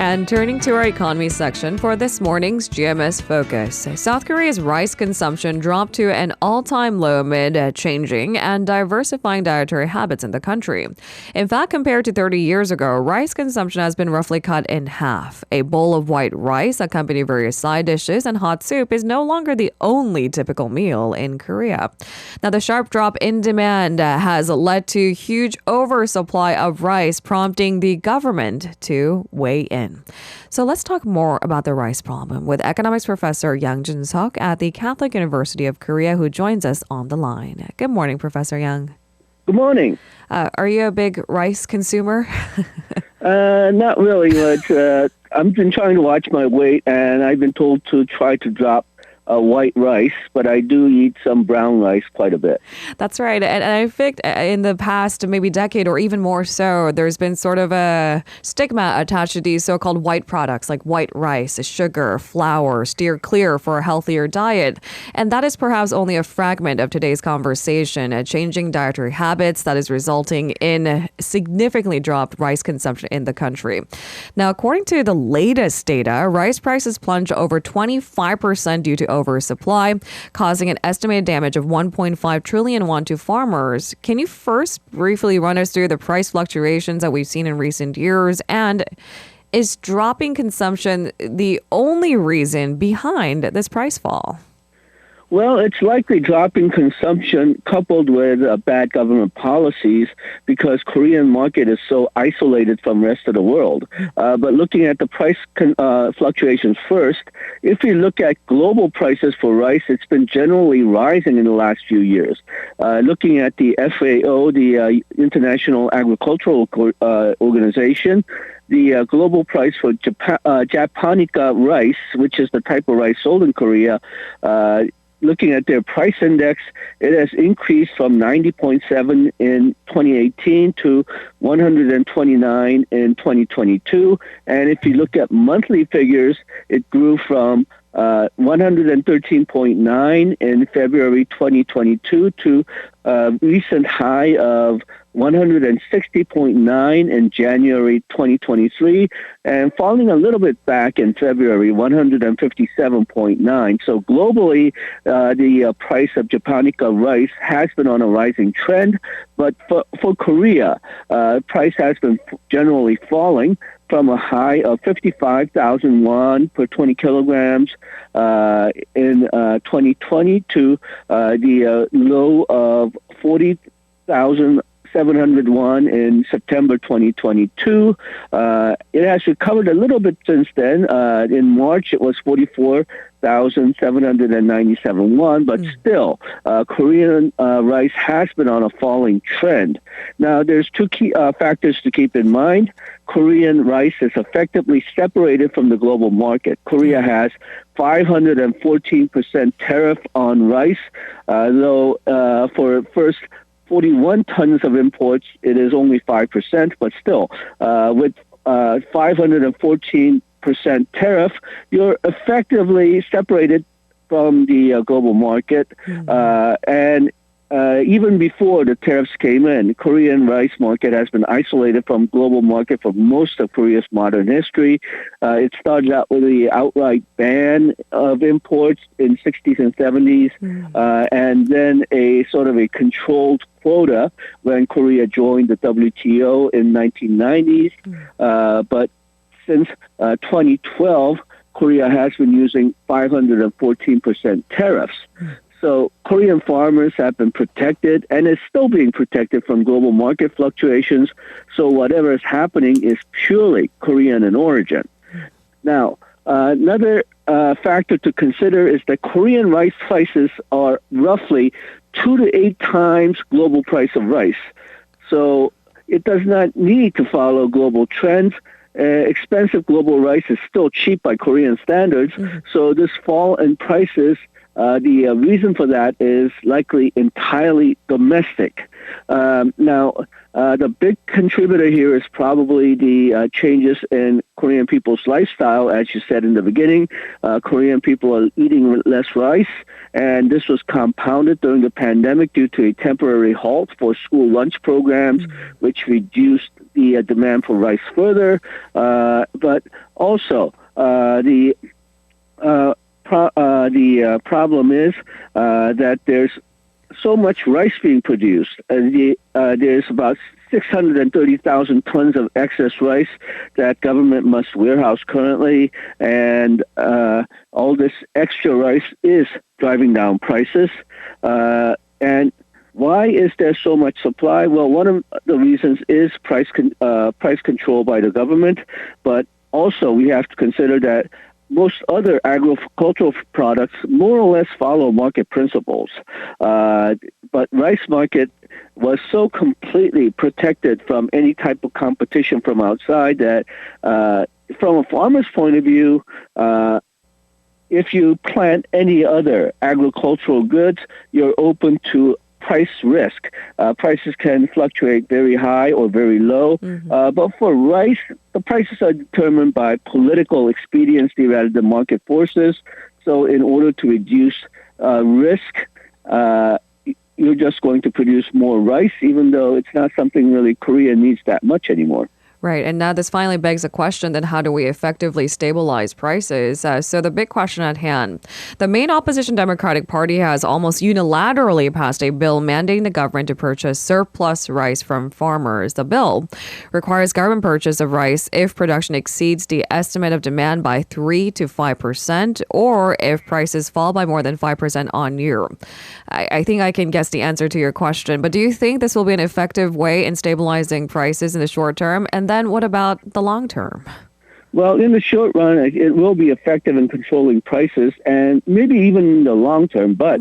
And turning to our economy section for this morning's GMS Focus. South Korea's rice consumption dropped to an all-time low amid changing and diversifying dietary habits in the country. In fact, compared to 30 years ago, rice consumption has been roughly cut in half. A bowl of white rice, accompanying various side dishes and hot soup, is no longer the only typical meal in Korea. Now, the sharp drop in demand has led to huge oversupply of rice, prompting the government to weigh in. So let's talk more about the rice problem with economics professor Yang Jun-seok at the Catholic University of Korea, who joins us on the line. Good morning, Professor Yang. Good morning. Are you a big rice consumer? Not really, but I've been trying to watch my weight, and I've been told to try to drop white rice, but I do eat some brown rice quite a bit. That's right. And I think in the past maybe decade or even more so, there's been sort of a stigma attached to these so-called white products like white rice, sugar, flour, steer clear for a healthier diet. And that is perhaps only a fragment of today's conversation, changing dietary habits that is resulting in significantly dropped rice consumption in the country. Now, according to the latest data, rice prices plunged over 25% due to oversupply, causing an estimated damage of 1.5 trillion won to farmers. Can you first briefly run us through the price fluctuations that we've seen in recent years? And is dropping consumption the only reason behind this price fall? Well, it's likely dropping consumption coupled with bad government policies because Korean market is so isolated from the rest of the world. But looking at the price fluctuations first, if you look at global prices for rice, it's been generally rising in the last few years. Looking at the FAO, the International Agricultural Organization, the global price for Japonica rice, which is the type of rice sold in Korea, looking at their price index, it has increased from 90.7 in 2018 to 129 in 2022. And if you look at monthly figures, it grew from 113.9 in February 2022 to a recent high of 160.9 in January 2023, and falling a little bit back in February, 157.9. So globally, the price of Japonica rice has been on a rising trend, but for Korea, price has been generally falling from a high of 55,000 won per 20 kilograms in 2020 to the low of 40,701 in September 2022. It has recovered a little bit since then. In March, it was 44,797 won, but still, Korean rice has been on a falling trend. Now, there's two key factors to keep in mind. Korean rice is effectively separated from the global market. Korea has 514% tariff on rice, though for first 41 tons of imports, it is only 5%, but still, with 514% tariff, you're effectively separated from the global market. And even before the tariffs came in, Korean rice market has been isolated from global market for most of Korea's modern history. It started out with the outright ban of imports in 60s and 70s, and then a sort of a controlled quota when Korea joined the WTO in 1990s. But since 2012, Korea has been using 514% tariffs. So Korean farmers have been protected and is still being protected from global market fluctuations. So whatever is happening is purely Korean in origin. Now, another factor to consider is that Korean rice prices are roughly 2 to 8 times global price of rice. So it does not need to follow global trends. Expensive global rice is still cheap by Korean standards. So this fall in prices, the reason for that is likely entirely domestic. Now, the big contributor here is probably the changes in Korean people's lifestyle. As you said in the beginning, Korean people are eating less rice, and this was compounded during the pandemic due to a temporary halt for school lunch programs, which reduced the demand for rice further. But also, the problem is that there's so much rice being produced. There's about 630,000 tons of excess rice that government must warehouse currently, and all this extra rice is driving down prices. And why is there so much supply? Well, one of the reasons is price control by the government, but also we have to consider that most other agricultural products more or less follow market principles. But rice market was so completely protected from any type of competition from outside that from a farmer's point of view, if you plant any other agricultural goods, you're open to price risk. Prices can fluctuate very high or very low. But for rice, the prices are determined by political expediency rather than market forces. So in order to reduce risk, you're just going to produce more rice, even though it's not something really Korea needs that much anymore. Right. And now this finally begs a question, then how do we effectively stabilize prices? So the big question at hand, the main opposition Democratic Party has almost unilaterally passed a bill mandating the government to purchase surplus rice from farmers. The bill requires government purchase of rice if production exceeds the estimate of demand by 3 to 5%, or if prices fall by more than 5% on year. I think I can guess the answer to your question, but do you think this will be an effective way in stabilizing prices in the short term? And then what about the long term? Well, in the short run, it will be effective in controlling prices and maybe even in the long term, but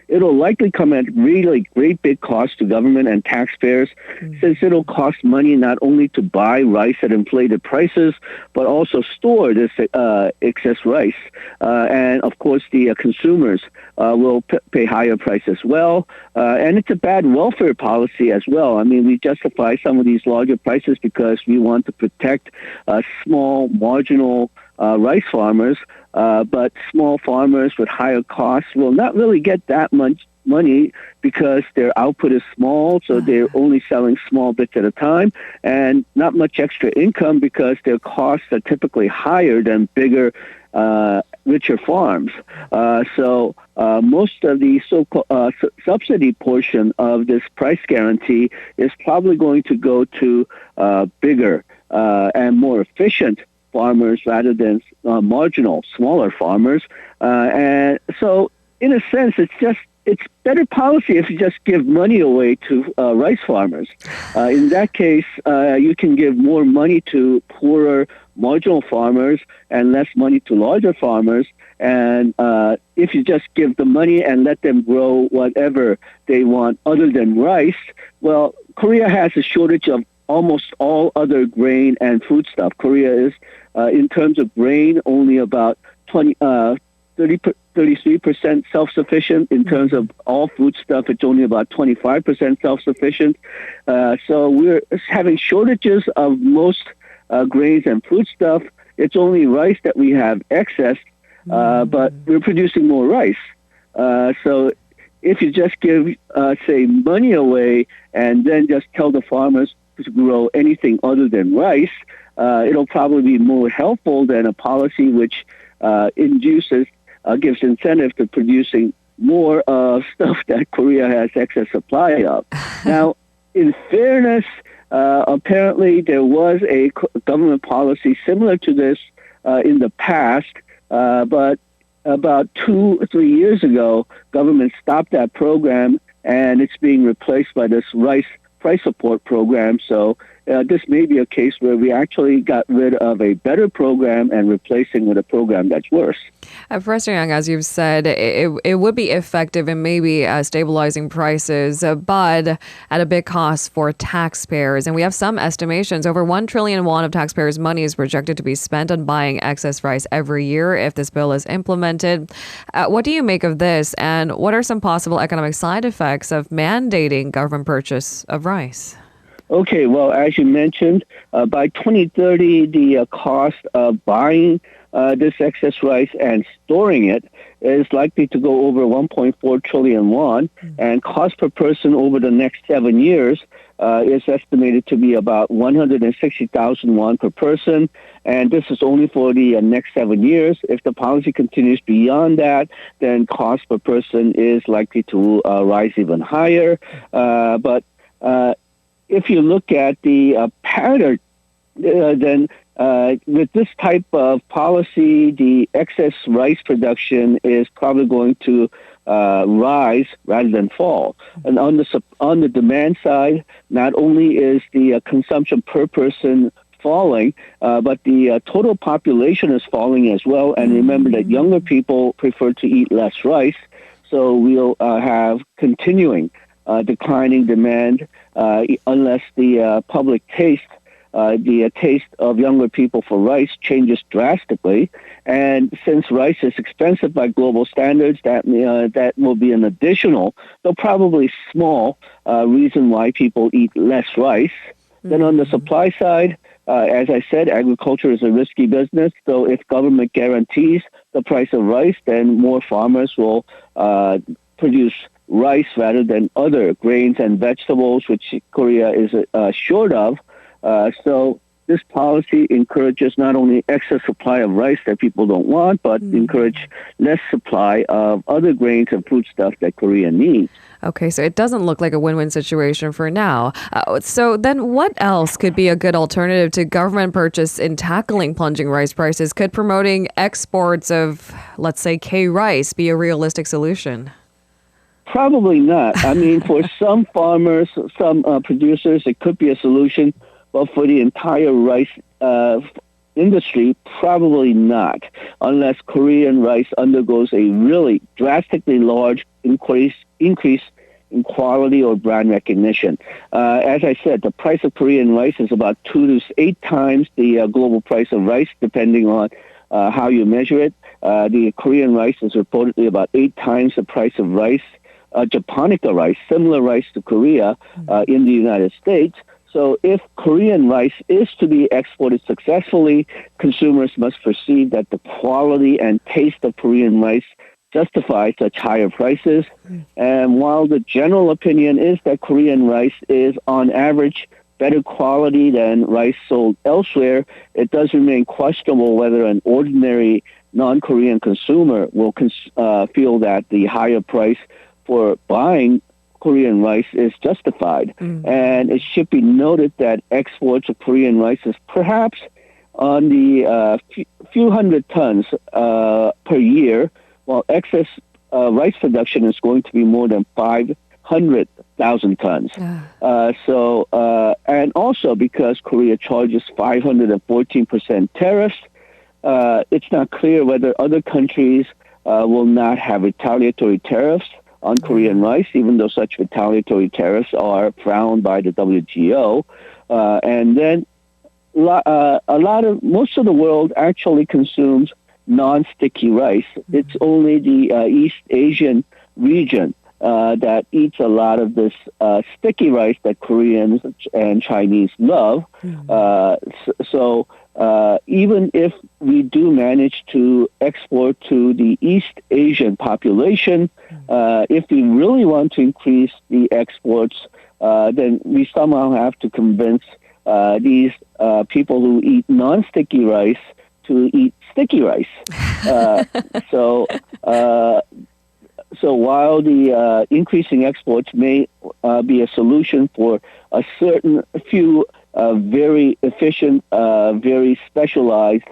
it'll likely come at really great big cost to government and taxpayers, since it'll cost money not only to buy rice at inflated prices, but also store this excess rice. And of course, the consumers will pay higher price as well. And it's a bad welfare policy as well. I mean, we justify some of these larger prices because we want to protect small, marginal rice farmers. But small farmers with higher costs will not really get that much money because their output is small, so they're only selling small bits at a time, and not much extra income because their costs are typically higher than bigger, richer farms. So most of the so-called subsidy portion of this price guarantee is probably going to go to bigger and more efficient farmers rather than marginal, smaller farmers. And so, in a sense, it's better policy if you just give money away to rice farmers. In that case, you can give more money to poorer, marginal farmers and less money to larger farmers. And if you just give the money and let them grow whatever they want other than rice, well, Korea has a shortage of almost all other grain and foodstuff. Korea is, in terms of grain, only about 33% self-sufficient. In terms of all foodstuff, it's only about 25% self-sufficient. So we're having shortages of most grains and foodstuff. It's only rice that we have excess, but we're producing more rice. So if you just give, say, money away and then just tell the farmers to grow anything other than rice, it'll probably be more helpful than a policy which gives incentive to producing more stuff that Korea has excess supply of. Now, in fairness, apparently there was a government policy similar to this in the past, but about 2 or 3 years ago, government stopped that program, and it's being replaced by this rice price support program. So this may be a case where we actually got rid of a better program and replacing with a program that's worse. Professor Yang, as you've said, it would be effective in maybe stabilizing prices, but at a big cost for taxpayers. And we have some estimations. Over 1 trillion won of taxpayers' money is projected to be spent on buying excess rice every year if this bill is implemented. What do you make of this? And what are some possible economic side effects of mandating government purchase of rice? Okay, well, as you mentioned, by 2030, the cost of buying this excess rice and storing it is likely to go over 1.4 trillion won, and cost per person over the next 7 years is estimated to be about 160,000 won per person, and this is only for the next 7 years. If the policy continues beyond that, then cost per person is likely to rise even higher. But if you look at the pattern, then with this type of policy, the excess rice production is probably going to rise rather than fall. And on the demand side, not only is the consumption per person falling, but the total population is falling as well. And remember that younger people prefer to eat less rice, so we'll have continuing declining demand unless the public taste the taste of younger people for rice changes drastically. And since rice is expensive by global standards, that will be an additional, though probably small, reason why people eat less rice. Then on the supply side, as I said, agriculture is a risky business. So if government guarantees the price of rice, then more farmers will produce rice rather than other grains and vegetables, which Korea is short of. So this policy encourages not only excess supply of rice that people don't want, but encourage less supply of other grains and foodstuff that Korea needs. Okay, so it doesn't look like a win-win situation for now. So then what else could be a good alternative to government purchase in tackling plunging rice prices? Could promoting exports of, let's say, K-rice be a realistic solution? Probably not. I mean, for some farmers, some producers, it could be a solution. But for the entire rice industry, probably not, unless Korean rice undergoes a really drastically large increase in quality or brand recognition. As I said, the price of Korean rice is about 2 to 8 times the global price of rice, depending on how you measure it. The Korean rice is reportedly about 8 times the price of rice, Japonica rice, similar rice to Korea in the United States. So if Korean rice is to be exported successfully, consumers must perceive that the quality and taste of Korean rice justify such higher prices. And while the general opinion is that Korean rice is on average better quality than rice sold elsewhere, it does remain questionable whether an ordinary non-Korean consumer will feel that the higher price for buying Korean rice is justified. And it should be noted that exports of Korean rice is perhaps on the few hundred tons per year, while excess rice production is going to be more than 500,000 tons. And also because Korea charges 514% tariffs, it's not clear whether other countries will not have retaliatory tariffs on Korean rice, even though such retaliatory tariffs are frowned by the WTO. And then most of the world actually consumes non-sticky rice. It's only the East Asian region that eats a lot of this sticky rice that Koreans and Chinese love. So even if we do manage to export to the East Asian population, if we really want to increase the exports, then we somehow have to convince these people who eat non-sticky rice to eat sticky rice. So while the increasing exports may be a solution for a certain few very efficient, very specialized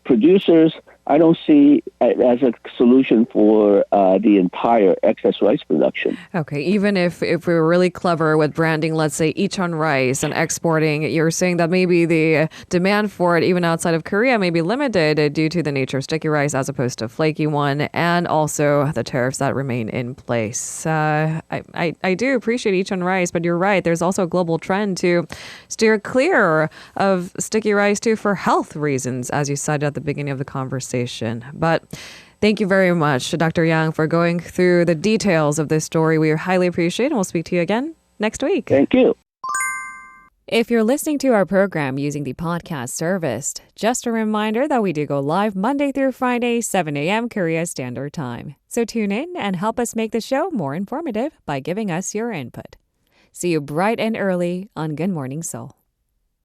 producers, I don't see it as a solution for the entire excess rice production. Okay, even if we were really clever with branding, let's say, Icheon rice and exporting, you're saying that maybe the demand for it, even outside of Korea, may be limited due to the nature of sticky rice as opposed to flaky one, and also the tariffs that remain in place. I do appreciate Icheon rice, but you're right. There's also a global trend to steer clear of sticky rice too for health reasons, as you cited at the beginning of the conversation. But thank you very much, Dr. Yang, for going through the details of this story. We highly appreciate it, and we'll speak to you again next week. Thank you. If you're listening to our program using the podcast service, just a reminder that we do go live Monday through Friday, 7 a.m. Korea Standard Time. So tune in and help us make the show more informative by giving us your input. See you bright and early on Good Morning Seoul.